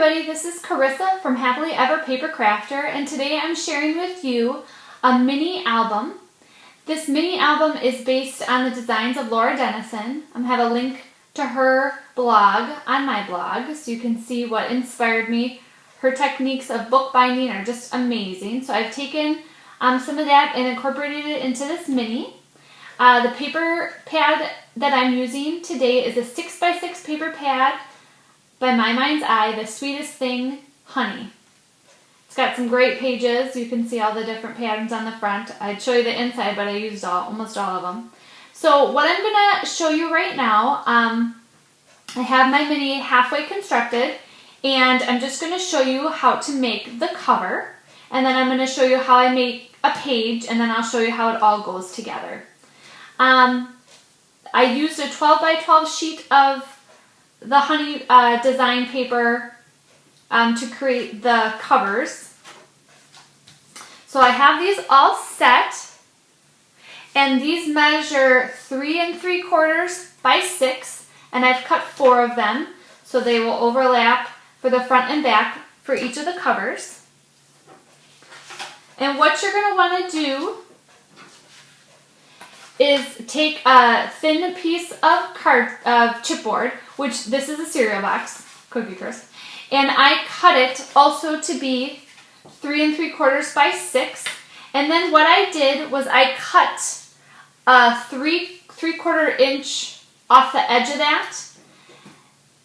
everybody, this is Carissa from Happily Ever Paper Crafter, and today I'm sharing with you a mini album. This mini album is based on the designs of Laura Denison. I have a link to her blog on my blog so you can see what inspired me. Her techniques of bookbinding are just amazing. So I've taken some of that and incorporated it into this mini. The paper pad that I'm using today is a 6x6 paper pad by My Mind's Eye, The Sweetest Thing, Honey. It's got some great pages. You can see all the different patterns on the front. I'd show you the inside, but I used almost all of them. So what I'm going to show you right now, I have my mini halfway constructed, and I'm just going to show you how to make the cover, and then I'm going to show you how I make a page, and then I'll show you how it all goes together. I used a 12 by 12 sheet of the honey design paper to create the covers. So I have these all set, and these measure 3 3/4 by 6, and I've cut 4 of them so they will overlap for the front and back for each of the covers. And what you're going to want to do is take a thin piece of chipboard, which this is a cereal box, Cookie Crisp, and I cut it also to be 3 3/4 by 6. And then what I did was I cut a 3/4 inch off the edge of that,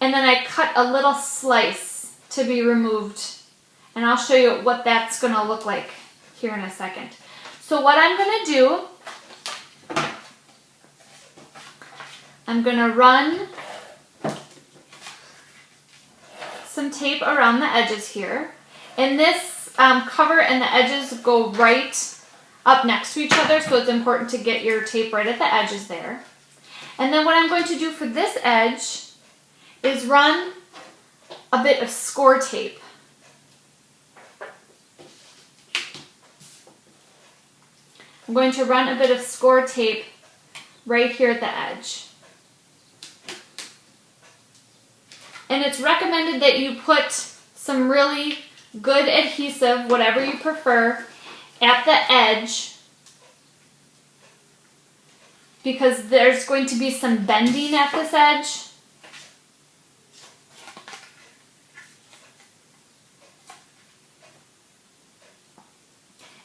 and then I cut a little slice to be removed, and I'll show you what that's going to look like here in a second. So what I'm going to do, I'm going to run some tape around the edges here. And this cover and the edges go right up next to each other, so it's important to get your tape right at the edges there. And then what I'm going to do for this edge is run a bit of score tape. I'm going to run a bit of score tape right here at the edge. And it's recommended that you put some really good adhesive, whatever you prefer, at the edge, because there's going to be some bending at this edge.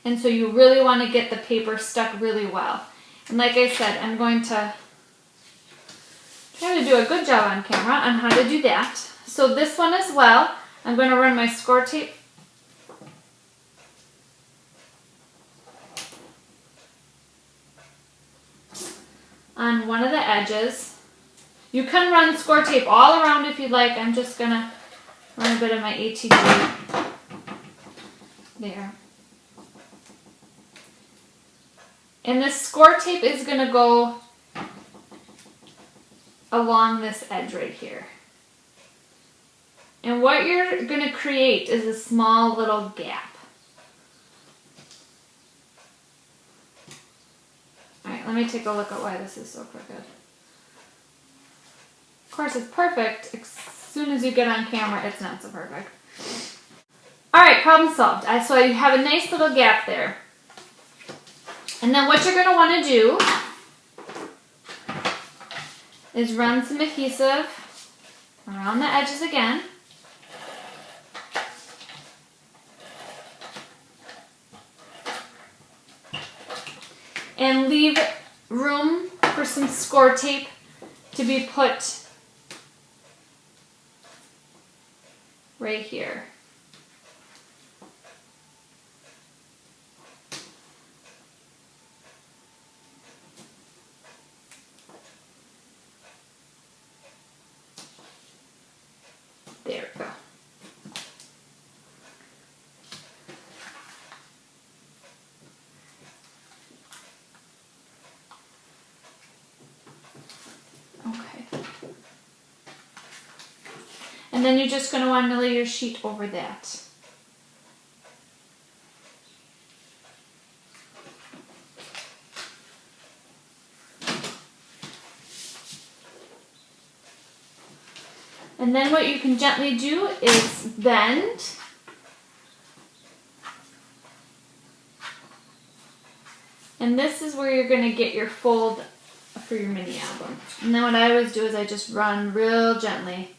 And so you really want to get the paper stuck really well. And like I said, I'm going to try to do a good job on camera on how to do that. So this one as well, I'm going to run my score tape on one of the edges. You can run score tape all around if you'd like. I'm just going to run a bit of my ATG there. And this score tape is going to go along this edge right here. And what you're going to create is a small little gap. Alright, let me take a look at why this is so crooked. Of course, it's perfect. As soon as you get on camera, it's not so perfect. Alright, problem solved. So you have a nice little gap there. And then what you're going to want to do is run some adhesive around the edges again. And leave room for some score tape to be put right here. There we go. Okay. And then you're just going to want to lay your sheet over that. And then what you can gently do is bend. And this is where you're going to get your fold for your mini album. And then what I always do is I just run real gently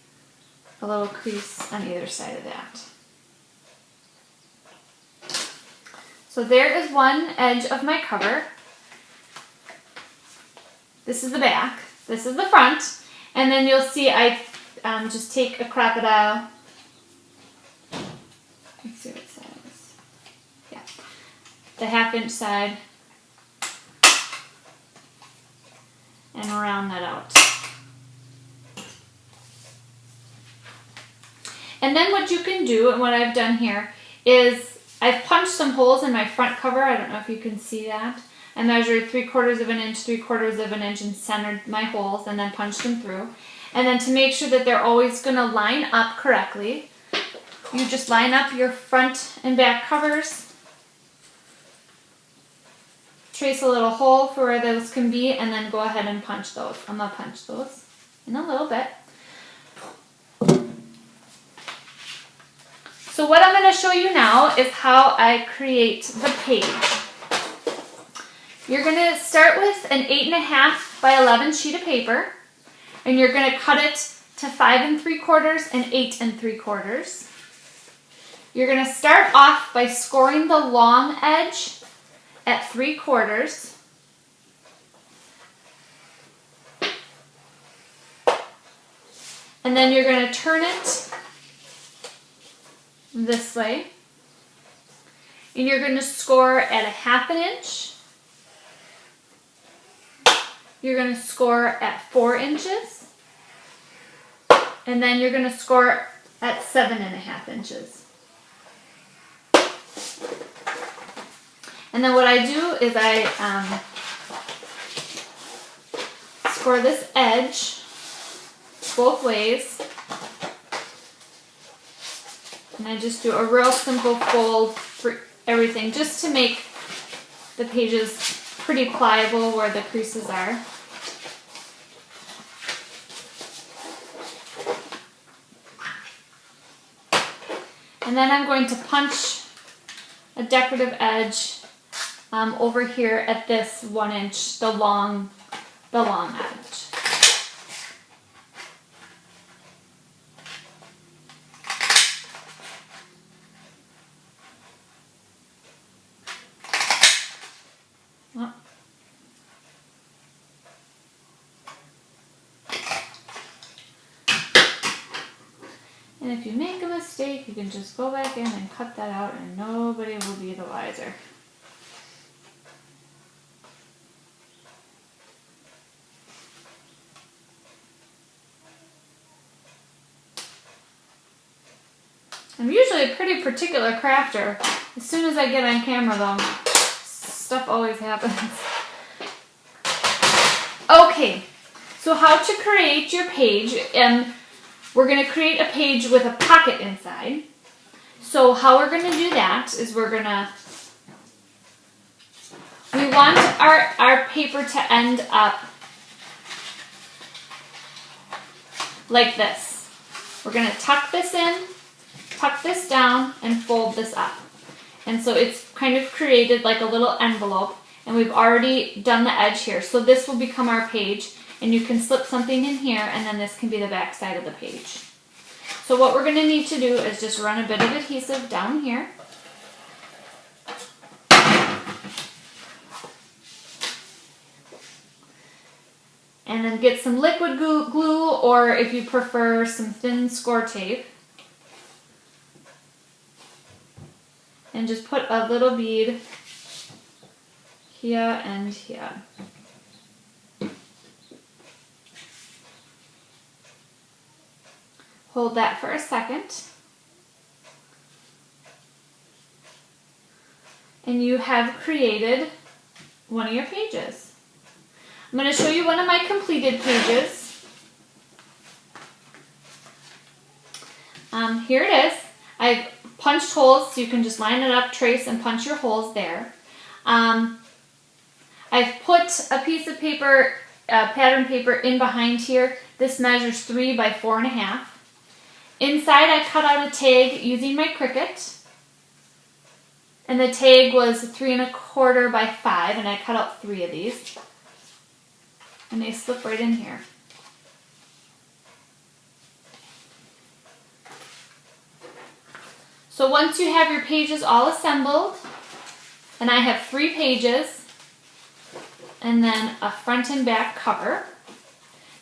a little crease on either side of that. So there is one edge of my cover. This is the back. This is the front. And then you'll see I just take a crocodile. Let's see what it says. Yeah. The 1/2 inch side. And round that out. And then what you can do, and what I've done here, is I've punched some holes in my front cover. I don't know if you can see that. I measured 3/4 of an inch, 3/4 of an inch, and centered my holes and then punched them through. And then to make sure that they're always going to line up correctly, you just line up your front and back covers, trace a little hole for where those can be, and then go ahead and punch those. I'm going to punch those in a little bit. So what I'm going to show you now is how I create the page. You're going to start with an 8.5 by 11 sheet of paper, and you're going to cut it to 5 3/4 and 8 3/4. You're going to start off by scoring the long edge at 3/4. And then you're going to turn it this way. And you're going to score at a 1/2 inch. You're going to score at 4 inches. And then you're going to score at 7.5 inches. And then what I do is I score this edge both ways. And I just do a real simple fold for everything, just to make the pages pretty pliable where the creases are. And then I'm going to punch a decorative edge over here at this 1 inch, the long edge. Oh. And if you make a mistake, you can just go back in and cut that out and nobody will be the wiser. I'm usually a pretty particular crafter. As soon as I get on camera though, stuff always happens. Okay, so how to create your page, and we're going to create a page with a pocket inside. So how we're going to do that is we want our paper to end up like this. We're going to tuck this in, tuck this down, and fold this up. And so it's kind of created like a little envelope, and we've already done the edge here. So this will become our page, and you can slip something in here, and then this can be the back side of the page. So what we're going to need to do is just run a bit of adhesive down here. And then get some liquid glue, or if you prefer, some thin score tape. And just put a little bead here and here. Hold that for a second. And you have created one of your pages. I'm going to show you one of my completed pages. Here it is. I've punched holes, so you can just line it up, trace, and punch your holes there. I've put a piece of paper, pattern paper, in behind here. This measures 3 by 4.5. Inside I cut out a tag using my Cricut. And the tag was 3 1/4 by 5, and I cut out 3 of these. And they slip right in here. So once you have your pages all assembled, and I have 3 pages, and then a front and back cover,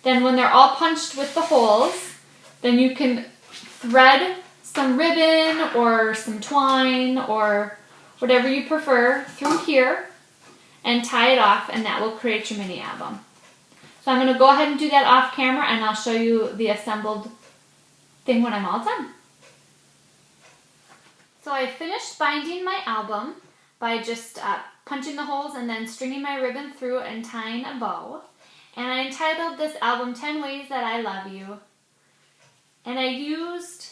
then when they're all punched with the holes, then you can thread some ribbon or some twine or whatever you prefer through here and tie it off, and that will create your mini album. So I'm going to go ahead and do that off camera, and I'll show you the assembled thing when I'm all done. So I finished binding my album by just punching the holes and then stringing my ribbon through and tying a bow. And I entitled this album 10 Ways That I Love You. And I used,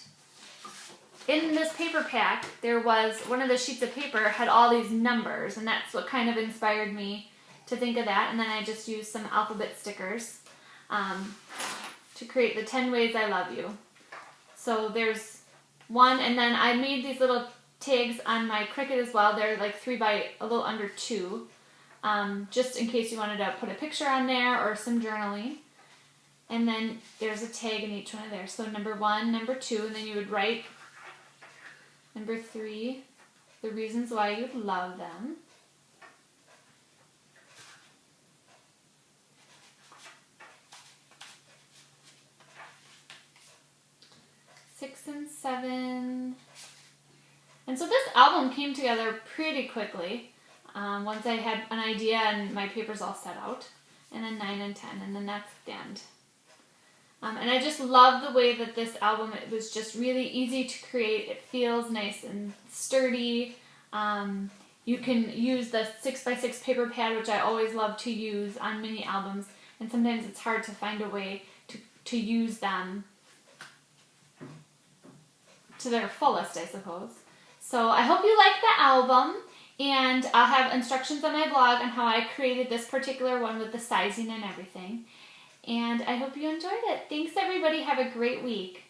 in this paper pack, there was one of the sheets of paper had all these numbers, and that's what kind of inspired me to think of that. And then I just used some alphabet stickers to create the 10 Ways I Love You. So there's one, and then I made these little tags on my Cricut as well. They're like 3 by a little under 2, just in case you wanted to put a picture on there or some journaling. And then there's a tag in each one of there. So number 1, number 2, and then you would write number 3, the reasons why you love them. Six and 7. And so this album came together pretty quickly once I had an idea and my papers all set out. And then 9 and 10, and then that's the end. And I just love the way that this album, it was just really easy to create. It feels nice and sturdy. You can use the 6x6 paper pad, which I always love to use on mini albums. And sometimes it's hard to find a way to use them to their fullest, I suppose. So I hope you like the album, and I'll have instructions on my blog on how I created this particular one with the sizing and everything. And I hope you enjoyed it. Thanks everybody, have a great week.